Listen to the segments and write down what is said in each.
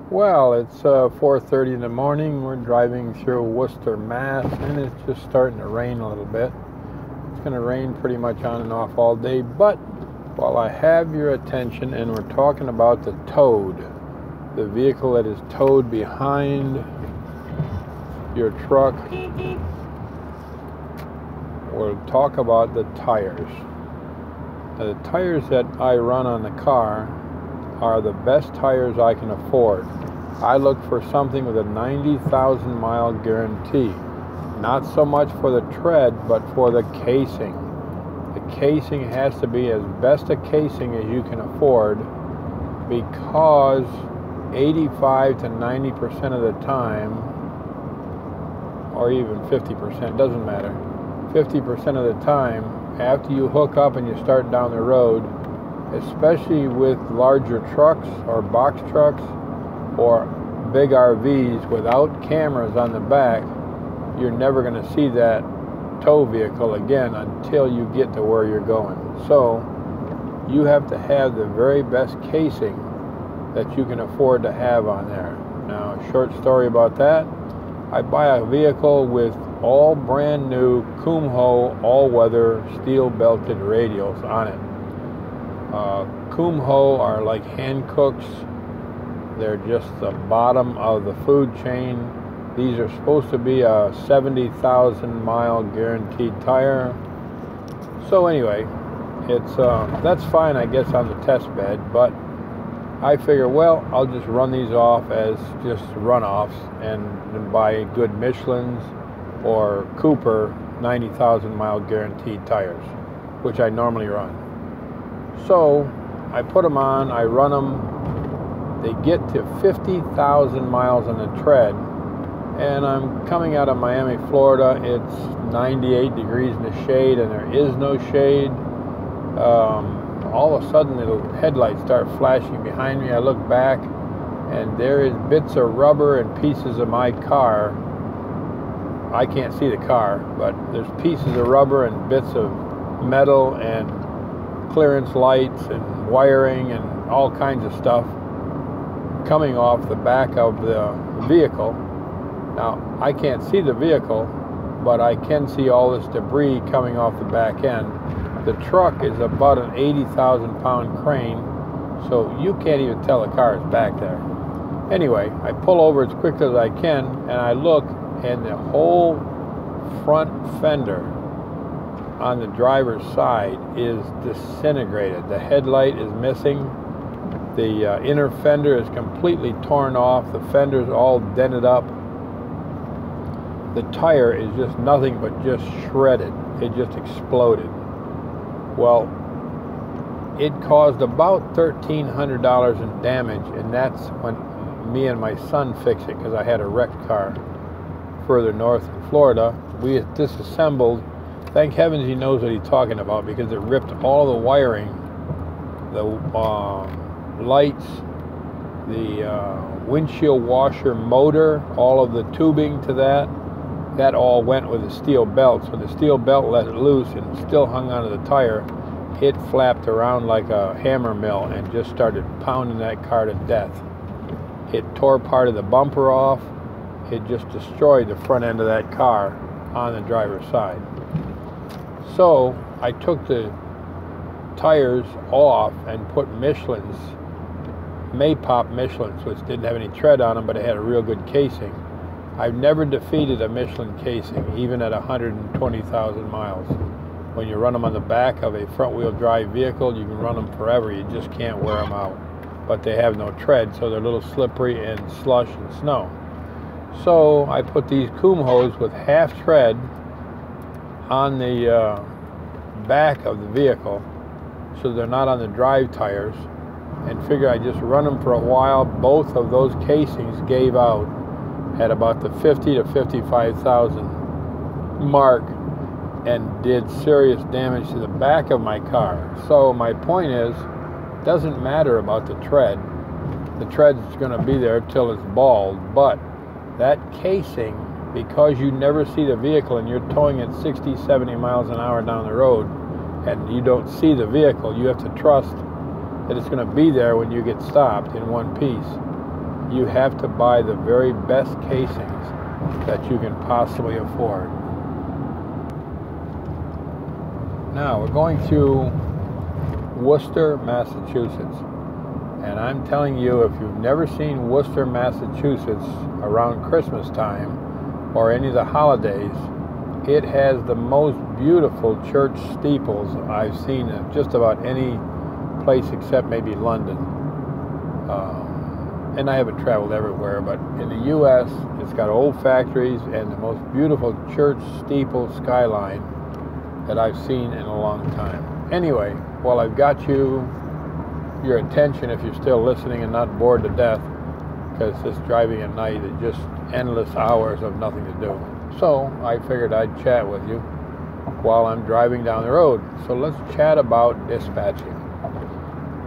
Well, it's 4:30 in the morning. We're driving through Worcester, Mass, and it's just starting to rain a little bit. It's going to rain pretty much on and off all day, but while I have your attention, and we're talking about the Toad, the vehicle that is towed behind your truck, we'll talk about the tires. Now, the tires that I run on the car are the best tires I can afford. I look for something with a 90,000 mile guarantee. Not so much for the tread, but for the casing. The casing has to be as best a casing as you can afford, because 85 to 90% of the time, or even 50%, doesn't matter, 50% of the time, after you hook up and you start down the road, especially with larger trucks or box trucks or big RVs without cameras on the back, you're never going to see that tow vehicle again until you get to where you're going. So you have to have the very best casing that you can afford to have on there. Now, a short story about that. I buy a vehicle with all brand new Kumho all-weather steel belted radials on it. Kumho are like Hancooks. They're just the bottom of the food chain. These are supposed to be a 70,000 mile guaranteed tire. So anyway, it's that's fine, I guess, on the test bed, but I figure, well, I'll just run these off as just runoffs and buy good Michelin's or Cooper 90,000 mile guaranteed tires, which I normally run. So I put them on, I run them, they get to 50,000 miles on the tread, and I'm coming out of Miami, Florida. It's 98 degrees in the shade, and there is no shade. All of a sudden, the headlights start flashing behind me. I look back, and there is bits of rubber and pieces of my car. I can't see the car, but there's pieces of rubber and bits of metal and clearance lights and wiring and all kinds of stuff coming off the back of the vehicle. Now, I can't see the vehicle, but I can see all this debris coming off the back end. The truck is about an 80,000 pound crane, so you can't even tell the car is back there. Anyway, I pull over as quick as I can, and I look, and the whole front fender on the driver's side is disintegrated. The headlight is missing. The inner fender is completely torn off. The fender's all dented up. The tire is just nothing but just shredded. It just exploded. Well, it caused about $1,300 in damage, and that's when me and my son fixed it, because I had a wrecked car further north in Florida. We disassembled. Thank heavens he knows what he's talking about, because it ripped all the wiring, the lights, the windshield washer motor, all of the tubing to that. That all went with the steel belt. So the steel belt let it loose and still hung onto the tire. It flapped around like a hammer mill and just started pounding that car to death. It tore part of the bumper off. It just destroyed the front end of that car on the driver's side. So I took the tires off and put Michelin's, Maypop Michelin's, which didn't have any tread on them, but it had a real good casing. I've never defeated a Michelin casing, even at 120,000 miles. When you run them on the back of a front-wheel drive vehicle, you can run them forever. You just can't wear them out. But they have no tread, so they're a little slippery in slush and snow. So I put these Kumhos with half tread on the back of the vehicle, so they're not on the drive tires, and figure I just run them for a while. Both of those casings gave out at about the 50 to 55,000 mark and did serious damage to the back of my car. So my point is, it doesn't matter about the tread. The tread's going to be there till it's bald, but that casing, because you never see the vehicle and you're towing at 60, 70 miles an hour down the road and you don't see the vehicle, you have to trust that it's going to be there when you get stopped in one piece. you have to buy the very best casings that you can possibly afford. Now, we're going to Worcester, Massachusetts. And I'm telling you, if you've never seen Worcester, Massachusetts around Christmas time or any of the holidays, it has the most beautiful church steeples I've seen in just about any place except maybe London. And I haven't traveled everywhere, but in the U.S., it's got old factories and the most beautiful church steeple skyline that I've seen in a long time. Anyway, while I've got your attention, if you're still listening and not bored to death, because this driving at night is just endless hours of nothing to do. So I figured I'd chat with you while I'm driving down the road. So let's chat about dispatching.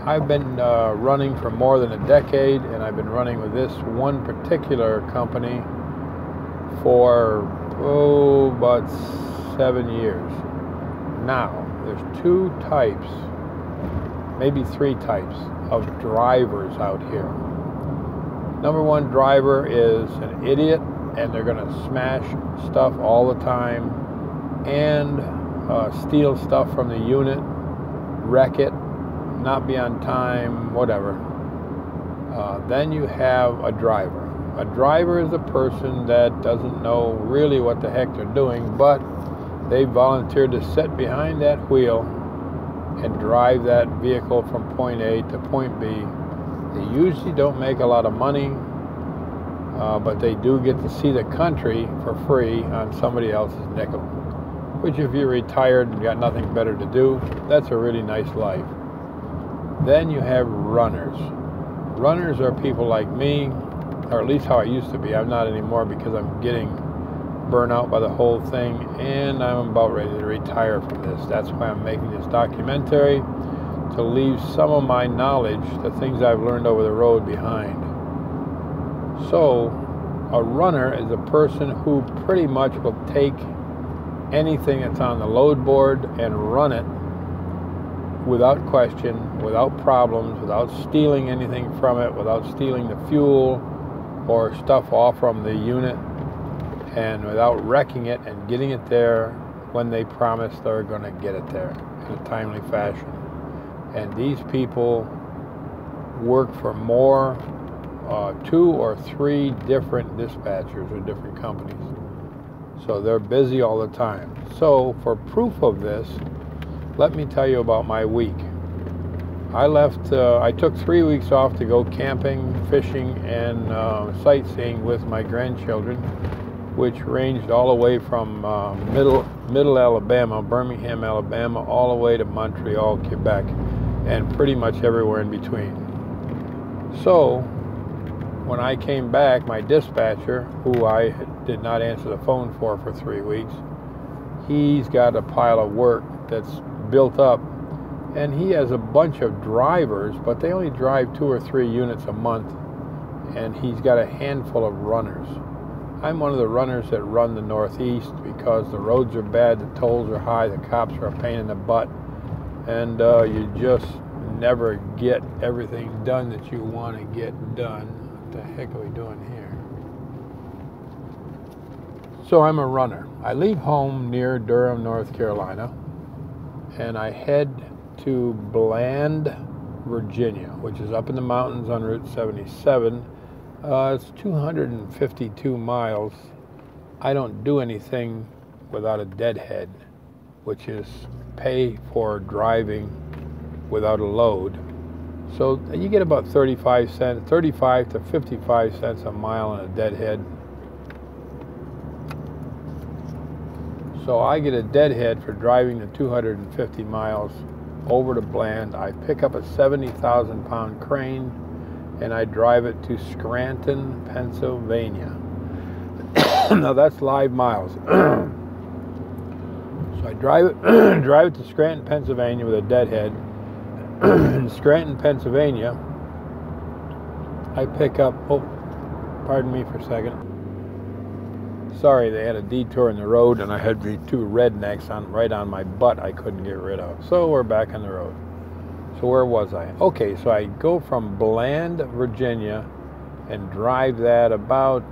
I've been running for more than a decade, and I've been running with this one particular company for about 7 years. Now, there's two types, maybe three types of drivers out here. Number one driver is an idiot, and they're going to smash stuff all the time and steal stuff from the unit, wreck it, not be on time, whatever. Then you have a driver. A driver is a person that doesn't know really what the heck they're doing, but they volunteered to sit behind that wheel and drive that vehicle from point A to point B. They usually don't make a lot of money, but they do get to see the country for free on somebody else's nickel, which if you're retired and got nothing better to do, that's a really nice life. Then you have runners. Runners are people like me, or at least how I used to be. I'm not anymore because I'm getting burnt out by the whole thing, and I'm about ready to retire from this. That's why I'm making this documentary, to leave some of my knowledge, the things I've learned over the road, behind. So, a runner is a person who pretty much will take anything that's on the load board and run it without question, without problems, without stealing anything from it, without stealing the fuel or stuff off from the unit, and without wrecking it and getting it there when they promise they're going to get it there in a timely fashion. And these people work for more, 2 or 3 different dispatchers or different companies. So they're busy all the time. So for proof of this, let me tell you about my week. I took 3 weeks off to go camping, fishing, and sightseeing with my grandchildren, which ranged all the way from middle Alabama, Birmingham, Alabama, all the way to Montreal, Quebec, and pretty much everywhere in between. So when I came back, my dispatcher, who I did not answer the phone for 3 weeks, he's got a pile of work that's built up, and he has a bunch of drivers, but they only drive 2 or 3 units a month, and he's got a handful of runners. I'm one of the runners that run the Northeast because the roads are bad, the tolls are high, the cops are a pain in the butt, and you just never get everything done that you want to get done. What the heck are we doing here? So I'm a runner. I leave home near Durham, North Carolina, and I head to Bland, Virginia, which is up in the mountains on Route 77. It's 252 miles. I don't do anything without a deadhead, which is pay for driving without a load. So you get about 35 to 55 cents a mile on a deadhead. So I get a deadhead for driving the 250 miles over to Bland. I pick up a 70,000 pound crane and I drive it to Scranton, Pennsylvania. Now that's live miles. So I drive it to Scranton, Pennsylvania with a deadhead. In Scranton, Pennsylvania, I pick up, pardon me for a second. Sorry, they had a detour in the road and I had 2 rednecks right on my butt I couldn't get rid of. So we're back on the road. So where was I? Okay, so I go from Bland, Virginia and drive that about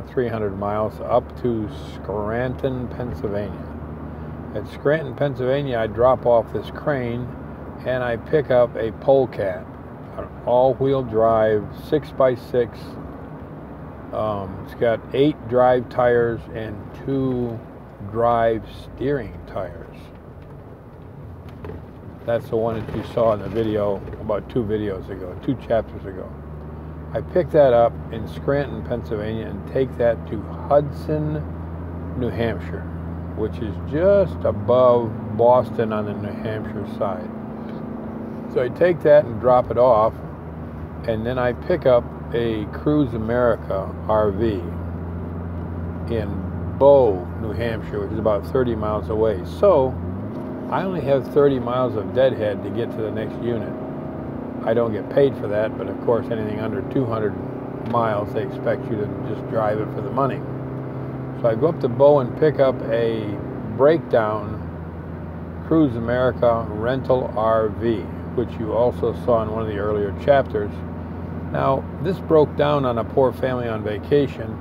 300 miles up to Scranton, Pennsylvania. At Scranton, Pennsylvania, I drop off this crane and I pick up a Polecat, an all-wheel drive 6x6. It's got 8 drive tires and 2 drive steering tires. That's the one that you saw in the video about 2 chapters ago. I picked that up in Scranton, Pennsylvania, and take that to Hudson, New Hampshire, which is just above Boston on the New Hampshire side. So I take that and drop it off, and then I pick up a Cruise America RV in Bow, New Hampshire, which is about 30 miles away. So I only have 30 miles of deadhead to get to the next unit. I don't get paid for that, but of course anything under 200 miles, they expect you to just drive it for the money. So I go up to Bow and pick up a breakdown Cruise America rental RV, which you also saw in one of the earlier chapters. Now, this broke down on a poor family on vacation,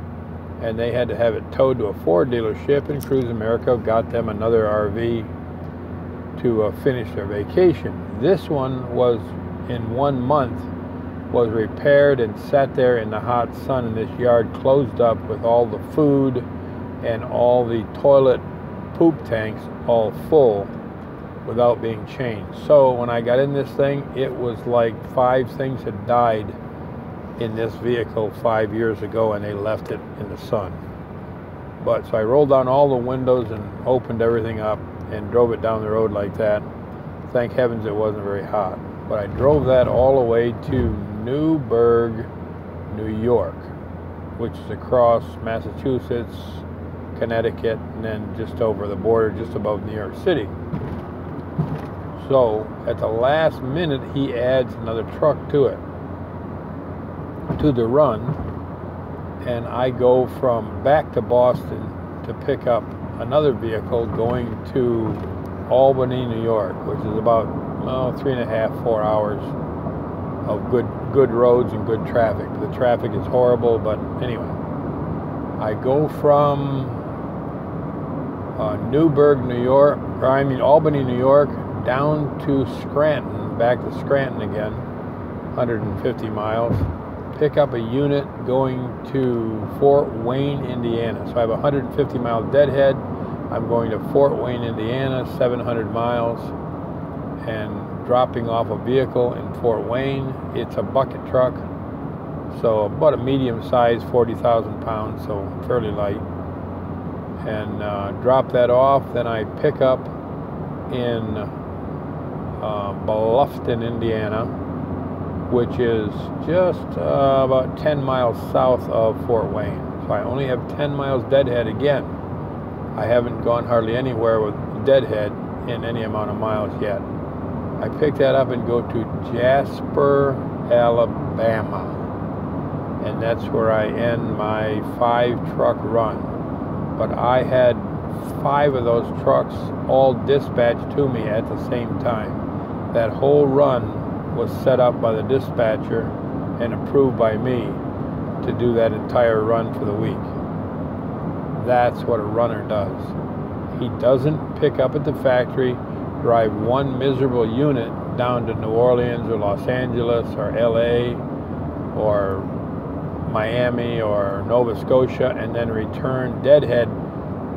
and they had to have it towed to a Ford dealership, and Cruise America got them another RV to finish their vacation. This one was, in 1 month, was repaired and sat there in the hot sun in this yard, closed up with all the food and all the toilet poop tanks all full without being changed. So when I got in this thing, it was like 5 things had died in this vehicle 5 years ago, and they left it in the sun. But so I rolled down all the windows and opened everything up and drove it down the road like that. Thank heavens it wasn't very hot. But I drove that all the way to Newburgh, New York, which is across Massachusetts, Connecticut, and then just over the border, just above New York City. So at the last minute, he adds another truck to it, to the run, and I go from back to Boston to pick up another vehicle going to Albany, New York, which is about 3.5, 4 hours of good roads and good traffic. The traffic is horrible, but anyway, I go from Albany, New York, down to Scranton, back to Scranton again, 150 miles. Pick up a unit going to Fort Wayne, Indiana. So I have a 150-mile deadhead. I'm going to Fort Wayne, Indiana, 700 miles, and dropping off a vehicle in Fort Wayne. It's a bucket truck, so about a medium-sized, 40,000 pounds, so fairly light. And drop that off. Then I pick up in Bluffton, Indiana, which is just about 10 miles south of Fort Wayne. So I only have 10 miles deadhead again. I haven't gone hardly anywhere with deadhead in any amount of miles yet. I pick that up and go to Jasper, Alabama. And that's where I end my 5-truck run. But I had 5 of those trucks all dispatched to me at the same time. That whole run was set up by the dispatcher and approved by me to do that entire run for the week. That's what a runner does. He doesn't pick up at the factory, drive one miserable unit down to New Orleans or Los Angeles or LA or Miami or Nova Scotia and then return deadhead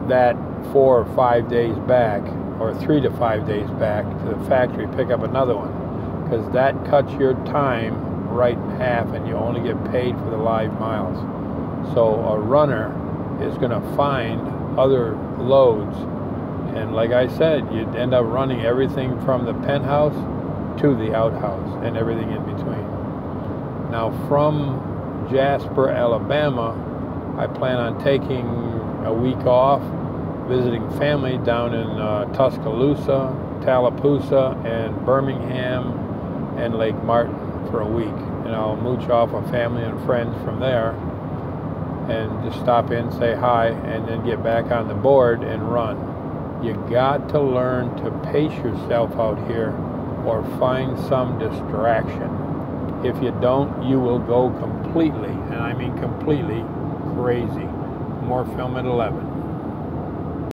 that 4 or 5 days back, or 3 to 5 days back to the factory, pick up another one, because that cuts your time right in half and you only get paid for the live miles. So a runner is going to find other loads, and like I said, you'd end up running everything from the penthouse to the outhouse and everything in between. Now from Jasper, Alabama, I plan on taking a week off, visiting family down in Tuscaloosa, Tallapoosa, and Birmingham, and Lake Martin for a week. And I'll mooch off with family and friends from there and just stop in, say hi, and then get back on the board and run. You got to learn to pace yourself out here or find some distraction. If you don't, you will go completely, and I mean completely, crazy. More film at 11.